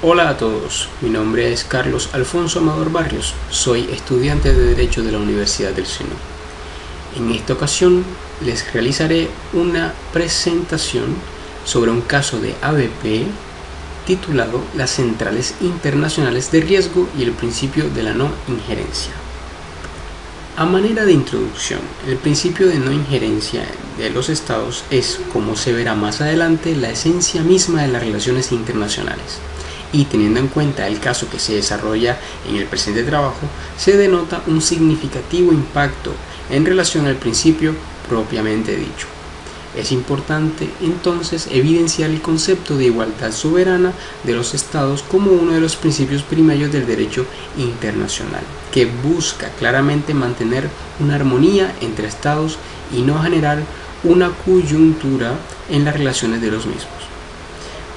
Hola a todos, mi nombre es Carlos Alfonso Amador Barrios, soy estudiante de Derecho de la Universidad del Seno. En esta ocasión les realizaré una presentación sobre un caso de ABP titulado Las centrales internacionales de riesgo y el principio de la no injerencia. A manera de introducción, el principio de no injerencia de los estados es, como se verá más adelante, la esencia misma de las relaciones internacionales. Y teniendo en cuenta el caso que se desarrolla en el presente trabajo, se denota un significativo impacto en relación al principio propiamente dicho. Es importante entonces evidenciar el concepto de igualdad soberana de los estados como uno de los principios primarios del derecho internacional, que busca claramente mantener una armonía entre estados y no generar una coyuntura en las relaciones de los mismos.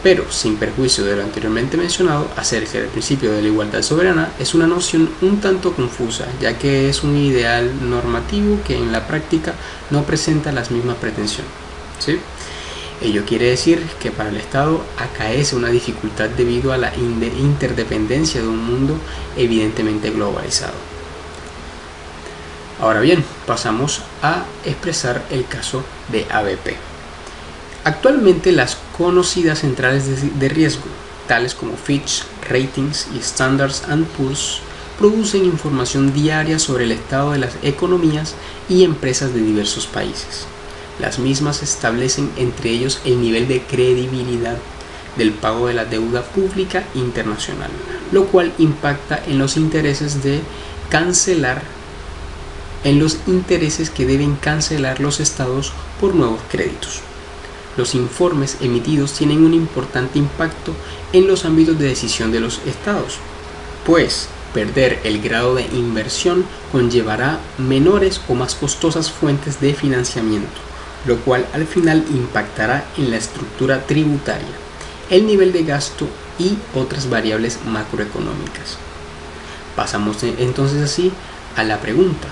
Pero, sin perjuicio de lo anteriormente mencionado acerca del principio de la igualdad soberana, es una noción un tanto confusa, ya que es un ideal normativo que en la práctica no presenta las mismas pretensiones. ¿Sí? Ello quiere decir que para el Estado acaece una dificultad debido a la interdependencia de un mundo evidentemente globalizado. Ahora bien, pasamos a expresar el caso de ABP. Actualmente las conocidas centrales de riesgo, tales como Fitch Ratings y Standard & Poor's, producen información diaria sobre el estado de las economías y empresas de diversos países. Las mismas establecen entre ellos el nivel de credibilidad del pago de la deuda pública internacional, lo cual impacta en los intereses que deben cancelar los estados por nuevos créditos. Los informes emitidos tienen un importante impacto en los ámbitos de decisión de los estados, pues perder el grado de inversión conllevará menores o más costosas fuentes de financiamiento, lo cual al final impactará en la estructura tributaria, el nivel de gasto y otras variables macroeconómicas. Pasamos entonces así a la pregunta: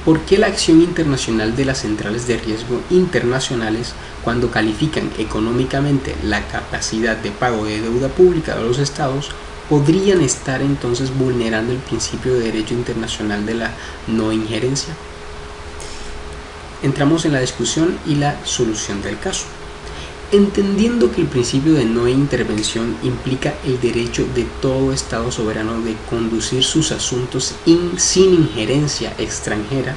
¿por qué la acción internacional de las centrales de riesgo internacionales, cuando califican económicamente la capacidad de pago de deuda pública de los estados, podrían estar entonces vulnerando el principio de derecho internacional de la no injerencia? Entramos en la discusión y la solución del caso. Entendiendo que el principio de no intervención implica el derecho de todo Estado soberano de conducir sus asuntos sin injerencia extranjera,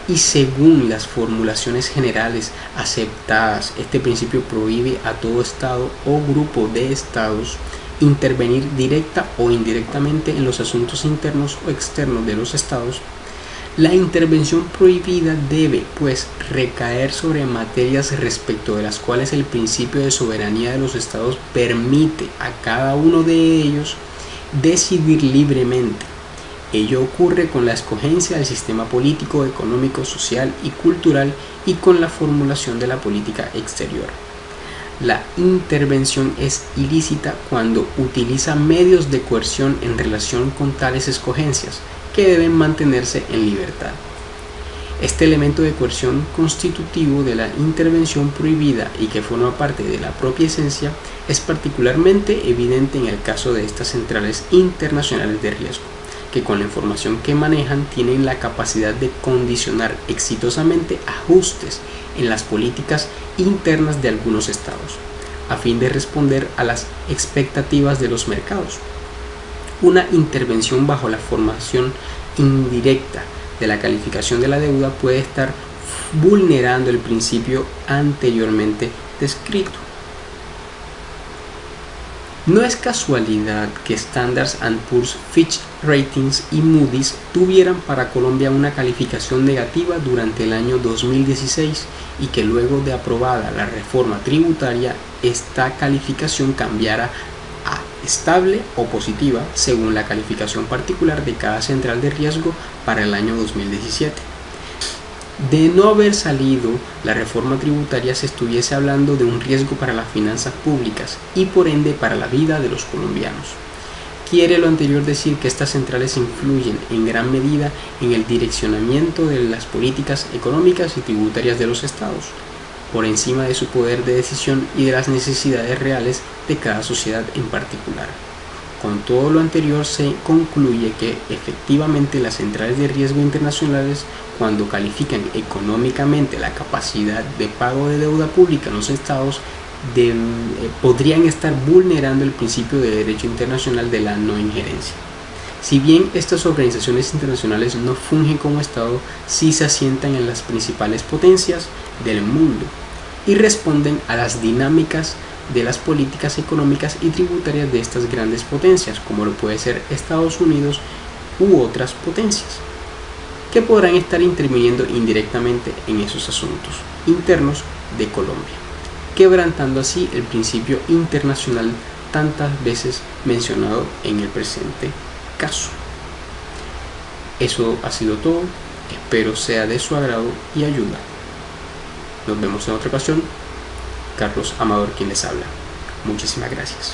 y según las formulaciones generales aceptadas, este principio prohíbe a todo Estado o grupo de Estados intervenir directa o indirectamente en los asuntos internos o externos de los Estados. La intervención prohibida debe, pues, recaer sobre materias respecto de las cuales el principio de soberanía de los estados permite a cada uno de ellos decidir libremente. Ello ocurre con la escogencia del sistema político, económico, social y cultural y con la formulación de la política exterior. La intervención es ilícita cuando utiliza medios de coerción en relación con tales escogencias, que deben mantenerse en libertad. Este elemento de coerción constitutivo de la intervención prohibida y que forma parte de la propia esencia es particularmente evidente en el caso de estas centrales internacionales de riesgo, que con la información que manejan tienen la capacidad de condicionar exitosamente ajustes en las políticas internas de algunos estados, a fin de responder a las expectativas de los mercados. Una intervención bajo la formación indirecta de la calificación de la deuda puede estar vulnerando el principio anteriormente descrito. No es casualidad que Standard & Poor's, Fitch Ratings y Moody's tuvieran para Colombia una calificación negativa durante el año 2016 y que luego de aprobada la reforma tributaria, esta calificación cambiara a estable o positiva según la calificación particular de cada central de riesgo para el año 2017. De no haber salido la reforma tributaria, se estuviese hablando de un riesgo para las finanzas públicas y por ende para la vida de los colombianos. Quiere lo anterior decir que estas centrales influyen en gran medida en el direccionamiento de las políticas económicas y tributarias de los estados, por encima de su poder de decisión y de las necesidades reales de cada sociedad en particular. Con todo lo anterior se concluye que efectivamente las centrales de riesgo internacionales, cuando califican económicamente la capacidad de pago de deuda pública en los estados, podrían estar vulnerando el principio de derecho internacional de la no injerencia. Si bien estas organizaciones internacionales no fungen como Estado, sí se asientan en las principales potencias del mundo y responden a las dinámicas de las políticas económicas y tributarias de estas grandes potencias, como lo puede ser Estados Unidos u otras potencias, que podrán estar interviniendo indirectamente en esos asuntos internos de Colombia, quebrantando así el principio internacional tantas veces mencionado en el presente caso. Eso ha sido todo, espero sea de su agrado y ayuda. Nos vemos en otra ocasión. Carlos Amador quien les habla. Muchísimas gracias.